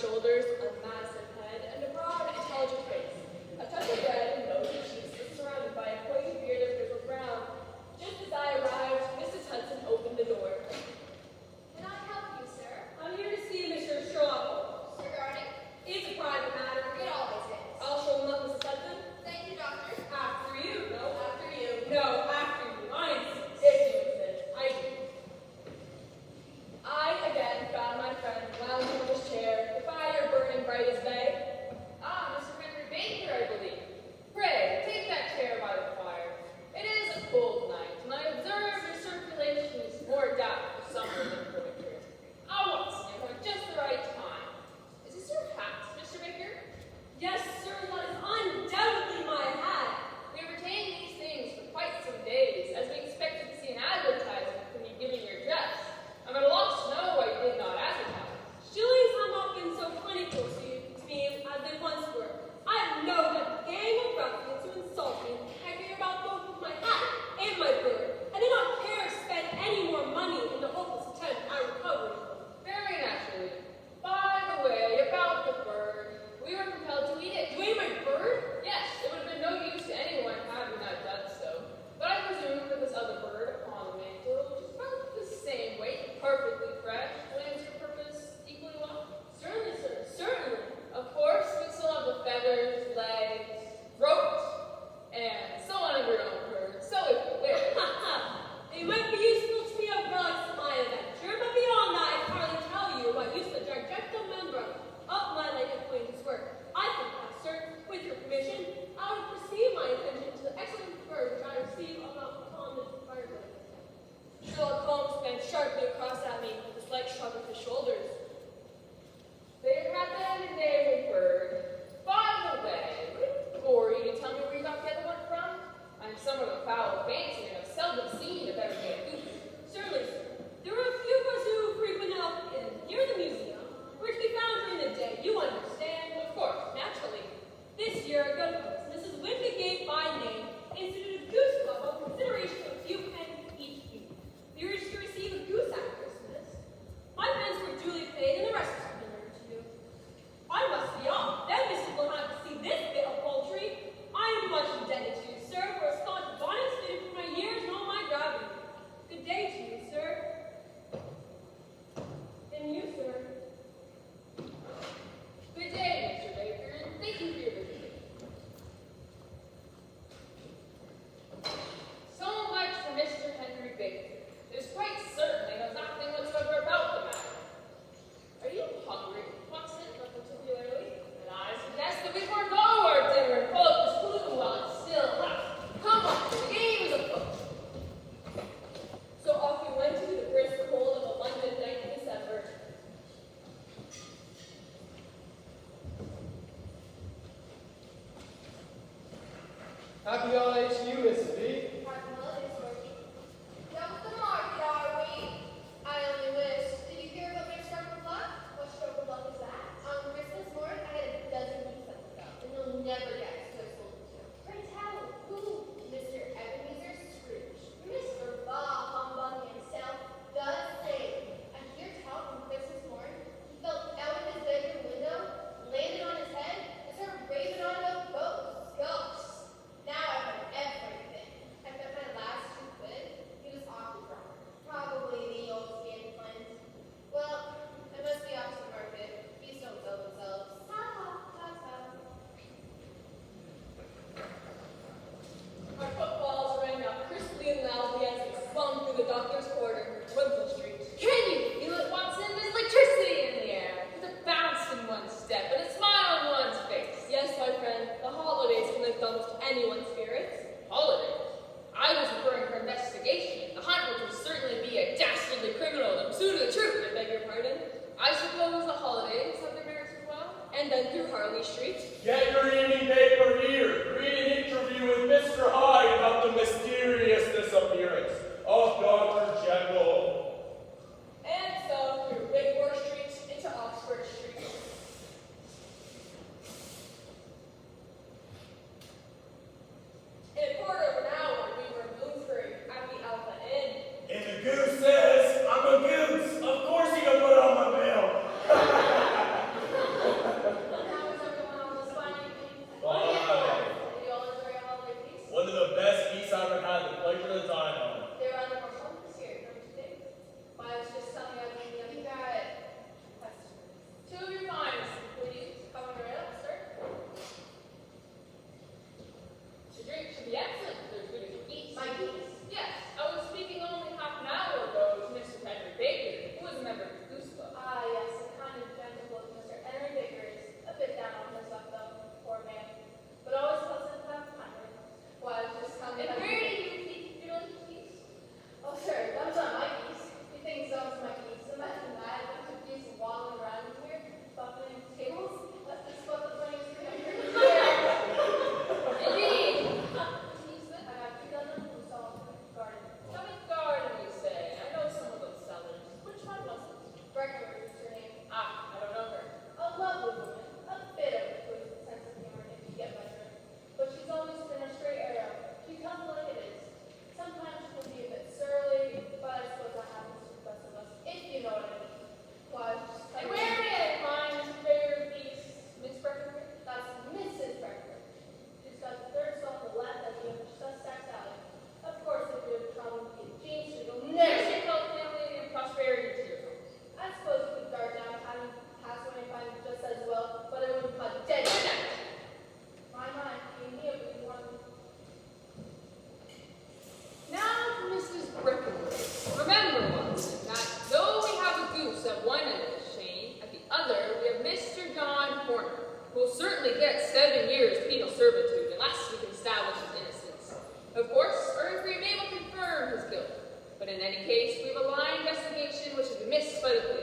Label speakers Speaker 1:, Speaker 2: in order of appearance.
Speaker 1: shoulders, a massive head, and a broad, intelligent face. A touch of red and rosy cheeks was surrounded by a pointy beard of grizzled brown. Just as I arrived, Mrs. Hudson opened the door.
Speaker 2: Can I help you, sir?
Speaker 1: I'm here to see Mr. Sherlock Holmes.
Speaker 2: Regarding?
Speaker 1: It's a private matter.
Speaker 2: It always is.
Speaker 1: I'll show him up, Mrs. Hudson.
Speaker 2: Thank you, doctor.
Speaker 1: After you. No,
Speaker 2: After you.
Speaker 1: No, after you. I insist. If you insist. I do. I again found my friend lounging in his chair, the fire burning bright as day.
Speaker 3: Ah, Mr. Henry Baker, I believe.
Speaker 1: Pray, take that chair by the fire.
Speaker 3: It is a cold night, and I observe your circulation is more adapted for summer than for winter. Ah, what's new? At just the right time. Is this your hat, Mr. Baker?
Speaker 1: Yes, sir, that is undoubtedly my hat.
Speaker 3: We have retained these things for quite some days, as we expected to see an advertisement from you giving your dress. I'm at a loss to know why you did not advertise.
Speaker 1: Shillings have not been so plentiful to me as they once were. I have known a gang of ruffians who insult me and peg me about both with my hat and my bird. I did not care to spend any more money in the hopeless attempt at recovery.
Speaker 3: Very naturally. By the way, about the bird, we were compelled to eat it.
Speaker 1: You ate my bird?
Speaker 3: Yes, it would have been no use to anyone had we not done so. But I presume that this other bird upon the mantle, which is about the same weight, perfectly fresh, will answer your purpose equally well.
Speaker 1: Certainly, sir, certainly.
Speaker 3: Of course, we still have the feathers, legs, throat, and so on of your own bird. So if you wish.
Speaker 1: It might be useful to me of relics of my adventure, but beyond that, I can hardly tell you what use the trajectum membrum of my late acquaintance were. I think that, sir, with your permission, I would proceed my attention to the excellent bird which I received upon the fireplace. Sherlock Holmes bent sharply across at me with a slight shrug of his shoulders.
Speaker 3: There had been a name bird. By the way, would it bore you to tell me where you got the other one from? I'm somewhat of a foul fancy and have seldom seen a better game goose.
Speaker 1: Certainly, sir. There were a few of us who frequent out near the museum, were to be found during the day. You understand?
Speaker 3: Of course.
Speaker 1: Naturally. This year, a good host, Mrs. Windgate by name, instituted a goose club on consideration of a few pence each week. We were to receive a goose at Christmas. My pence were duly paid, and the rest was familiar to you. I must be off. Then Mrs. will have to see this bit of poultry. I am much indebted to you, sir, for a Scotch bonnet suited for my years and all my gravity. Good day to you, sir. And you, sir.
Speaker 3: Good day, Mr. Baker, and thank you for your visit. So much for Mr. Henry Baker. It is quite certain they know nothing whatsoever about the matter. Are you hungry, Watson, particularly? And I suggest that we forego our dinner and pull up this glue while it's still hot. Come on, the game is afoot.
Speaker 1: So off we went into the brisk cold of a London night in December.
Speaker 4: Happy holidays to you, Mrs. B.
Speaker 2: Happy holidays, Georgie. Down at the market, are we? I only wish. Did you hear about my stroke of luck? What stroke of luck is that? On Christmas morning, I had a dozen geese at the dump, and you'll never guess who I sold it to. Pray tell, who? Mr. Ebenezer Scrooge. Mr. Bob Humbug himself does say. I hear tell on Christmas morning, he fell out of his bedroom window, landed on his head, and started raving on about ghosts. Now I've heard everything. I bet my last £2. He was awfully drunk. Probably the old skin cleanse. Well, I must be off to the market. Bees don't sell themselves. Ha ha ha ha.
Speaker 1: Our footfalls rang out crisply and loudly as we swung through the doctor's quarter, Wimbledon Street.
Speaker 3: Can you feel it, Watson? There's electricity in the air. There's a bounce in one's step and a smile on one's face.
Speaker 1: Yes, my friend, the holidays can lift almost anyone's spirits.
Speaker 3: Holidays? I was referring to investigation. The hunt which would certainly be a dastardly criminal in pursuit of the truth.
Speaker 1: I beg your pardon.
Speaker 3: I suppose the holidays have their merits as well?
Speaker 1: And then through Harley Street.
Speaker 4: Get your evening paper here. Read an interview with Mr. Hyde about the mysterious disappearance of Dr. Jekyll.
Speaker 1: And so through Whitmore Street into Oxford Street. In a quarter of an hour, we were in Bloomsbury at the Alpha Inn.
Speaker 4: If a goose says, I'm a goose, of course you can put on my bill.
Speaker 3: Mr. John Horner, who will certainly get 7 years penal servitude unless we can establish his innocence. Of course, our inquiry may well confirm his guilt, but in any case, we have a line investigation which has been missed by the police.